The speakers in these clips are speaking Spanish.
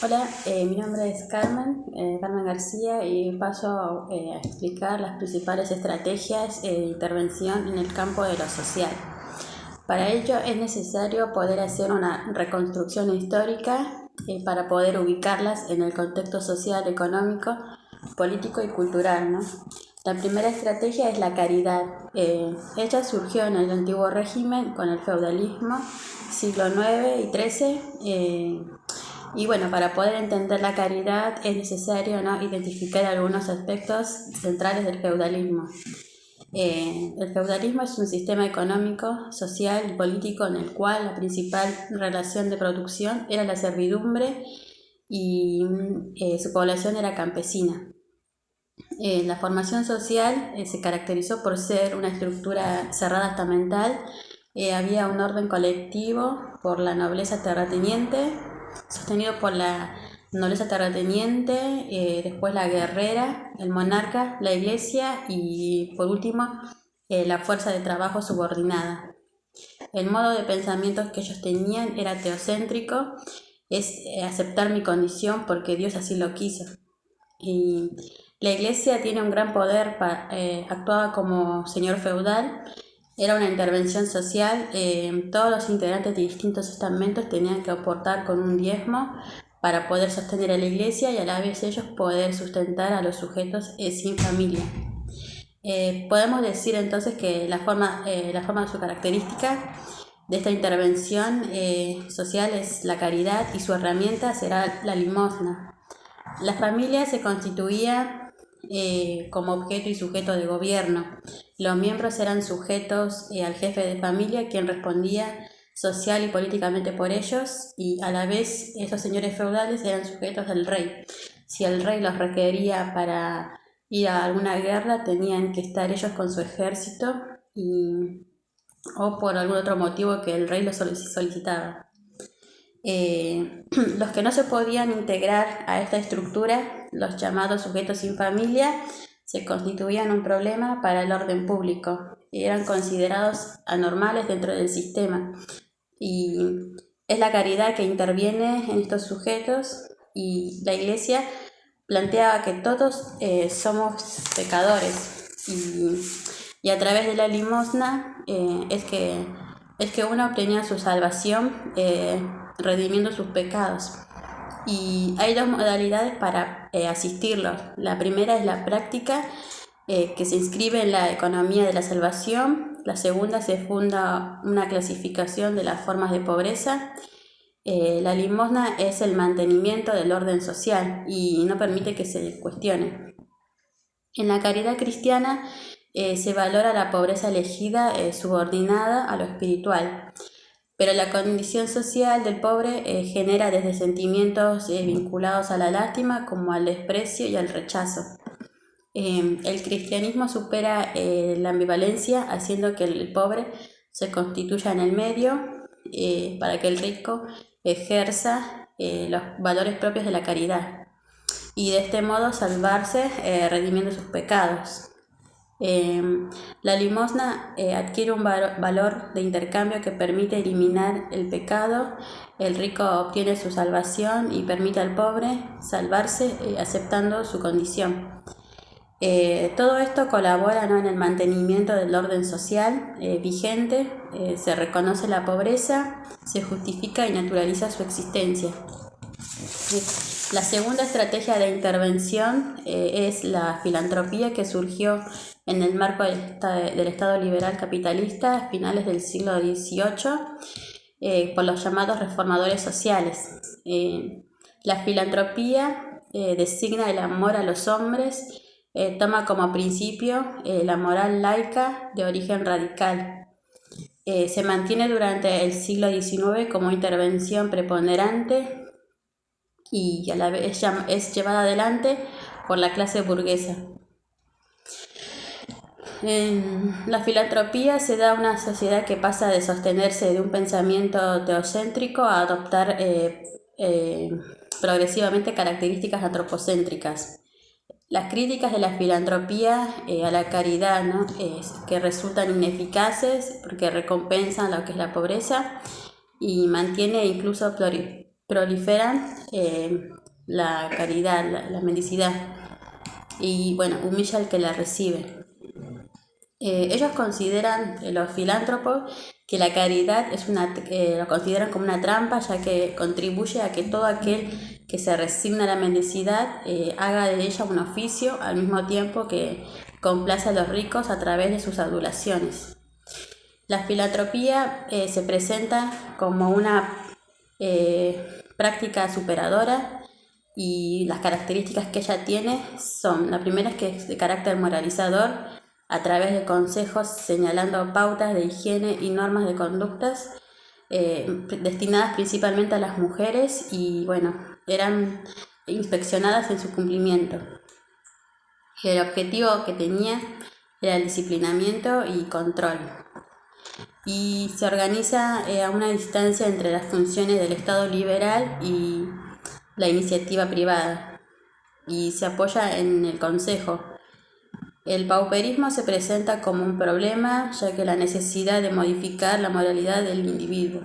Hola, mi nombre es Carmen García y paso a explicar las principales estrategias de intervención en el campo de lo social. Para ello es necesario poder hacer una reconstrucción histórica para poder ubicarlas en el contexto social, económico, político y cultural, ¿no? La primera estrategia es la caridad. Ella surgió en el antiguo régimen con el feudalismo, siglo IX y XIII. Y bueno, para poder entender la caridad es necesario, ¿no?, identificar algunos aspectos centrales del feudalismo. El feudalismo es un sistema económico, social y político en el cual la principal relación de producción era la servidumbre y su población era campesina. La formación social se caracterizó por ser una estructura cerrada estamental. Había un orden colectivo por la nobleza terrateniente, sostenido por la nobleza terrateniente, después la guerrera, el monarca, la iglesia y por último la fuerza de trabajo subordinada. El modo de pensamiento que ellos tenían era teocéntrico, es aceptar mi condición porque Dios así lo quiso. Y la iglesia tiene un gran poder, actuaba como señor feudal, era una intervención social. Todos los integrantes de distintos estamentos tenían que aportar con un diezmo para poder sostener a la iglesia y a la vez ellos poder sustentar a los sujetos sin familia. Podemos decir entonces que la forma de su característica de esta intervención social es la caridad y su herramienta será la limosna. La familia se constituía como objeto y sujeto de gobierno. Los miembros eran sujetos al jefe de familia, quien respondía social y políticamente por ellos, y a la vez esos señores feudales eran sujetos del rey. Si el rey los requería para ir a alguna guerra, tenían que estar ellos con su ejército o por algún otro motivo que el rey los solicitaba. Los que no se podían integrar a esta estructura, los llamados sujetos sin familia, se constituían un problema para el orden público y eran considerados anormales dentro del sistema. Y es la caridad que interviene en estos sujetos, y la iglesia planteaba que todos somos pecadores y a través de la limosna es que uno obtenía su salvación redimiendo sus pecados. Y hay dos modalidades para asistirlos. La primera es la práctica, que se inscribe en la economía de la salvación. La segunda se funda una clasificación de las formas de pobreza. La limosna es el mantenimiento del orden social y no permite que se cuestione. En la caridad cristiana se valora la pobreza elegida subordinada a lo espiritual. Pero la condición social del pobre genera desde sentimientos vinculados a la lástima como al desprecio y al rechazo. El cristianismo supera la ambivalencia, haciendo que el pobre se constituya en el medio para que el rico ejerza los valores propios de la caridad y de este modo salvarse redimiendo sus pecados. La limosna adquiere un valor de intercambio que permite eliminar el pecado. El rico obtiene su salvación y permite al pobre salvarse aceptando su condición. Todo esto colabora, ¿no?, en el mantenimiento del orden social vigente. Se reconoce la pobreza, se justifica y naturaliza su existencia. La segunda estrategia de intervención es la filantropía, que surgió en el marco del Estado liberal capitalista a finales del siglo XVIII por los llamados reformadores sociales. La filantropía designa el amor a los hombres, toma como principio la moral laica de origen radical. Se mantiene durante el siglo XIX como intervención preponderante y a la vez es llevada adelante por la clase burguesa. La filantropía se da a una sociedad que pasa de sostenerse de un pensamiento teocéntrico a adoptar progresivamente características antropocéntricas. Las críticas de la filantropía a la caridad, ¿no?, que resultan ineficaces porque recompensan lo que es la pobreza y mantiene incluso proliferan la caridad, la mendicidad, y bueno, humilla al que la recibe. Ellos consideran, los filántropos, que la caridad lo consideran como una trampa, ya que contribuye a que todo aquel que se resigna a la mendicidad haga de ella un oficio, al mismo tiempo que complace a los ricos a través de sus adulaciones. La filantropía se presenta como una práctica superadora, y las características que ella tiene son: la primera es que es de carácter moralizador, a través de consejos señalando pautas de higiene y normas de conductas destinadas principalmente a las mujeres, y bueno, eran inspeccionadas en su cumplimiento. El objetivo que tenía era el disciplinamiento y control, y se organiza a una distancia entre las funciones del Estado liberal y la iniciativa privada, y se apoya en el consejo. El pauperismo se presenta como un problema, ya que la necesidad de modificar la moralidad del individuo.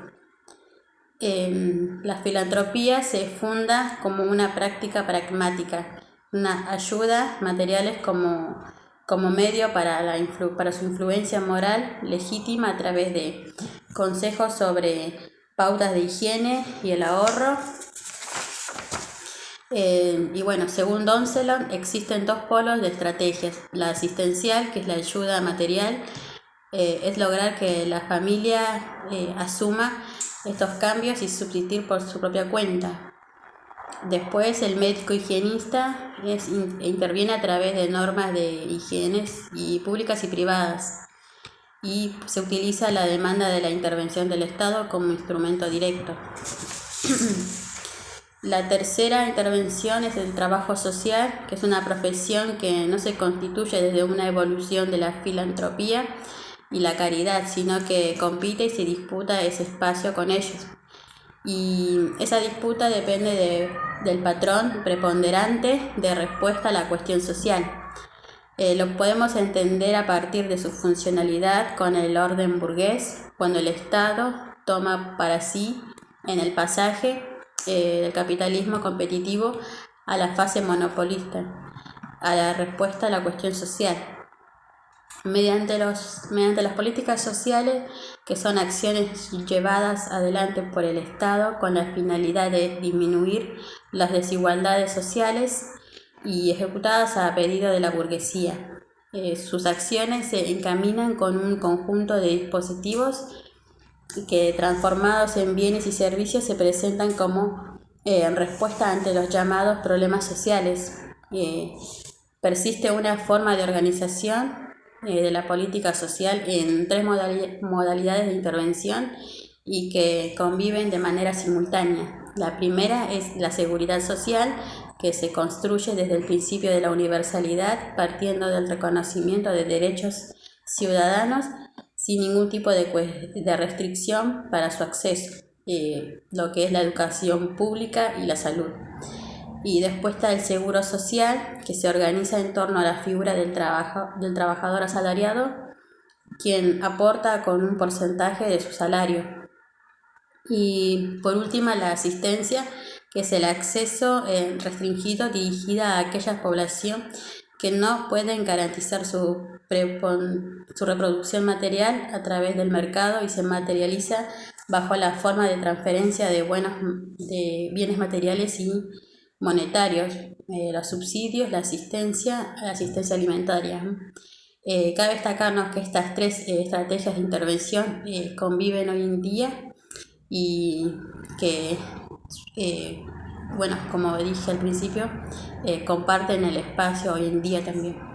La filantropía se funda como una práctica pragmática, una ayuda materiales como medio para su influencia moral legítima a través de consejos sobre pautas de higiene y el ahorro. Y bueno, según Doncelon, existen dos polos de estrategias: la asistencial, que es la ayuda material, es lograr que la familia asuma estos cambios y subsistir por su propia cuenta. Después, el médico higienista interviene a través de normas de higiene públicas y privadas, y se utiliza la demanda de la intervención del Estado como instrumento directo. La tercera intervención es el trabajo social, que es una profesión que no se constituye desde una evolución de la filantropía y la caridad, sino que compite y se disputa ese espacio con ellos. Y esa disputa depende del patrón preponderante de respuesta a la cuestión social. Lo podemos entender a partir de su funcionalidad con el orden burgués, cuando el Estado toma para sí en el pasaje del capitalismo competitivo a la fase monopolista, a la respuesta a la cuestión social. Mediante las políticas sociales, que son acciones llevadas adelante por el Estado con la finalidad de disminuir las desigualdades sociales y ejecutadas a pedido de la burguesía. Sus acciones se encaminan con un conjunto de dispositivos que, transformados en bienes y servicios, se presentan como respuesta ante los llamados problemas sociales. Persiste una forma de organización de la política social en tres modalidades de intervención y que conviven de manera simultánea. La primera es la seguridad social, que se construye desde el principio de la universalidad, partiendo del reconocimiento de derechos ciudadanos sin ningún tipo de restricción para su acceso, lo que es la educación pública y la salud. Y después está el seguro social, que se organiza en torno a la figura del trabajador asalariado, quien aporta con un porcentaje de su salario. Y por último, la asistencia, que es el acceso restringido dirigida a aquella población que no pueden garantizar su reproducción material a través del mercado y se materializa bajo la forma de transferencia de bienes materiales y monetarios, los subsidios, la asistencia alimentaria. Cabe destacarnos que estas tres estrategias de intervención conviven hoy en día y que, como dije al principio, comparten el espacio hoy en día también.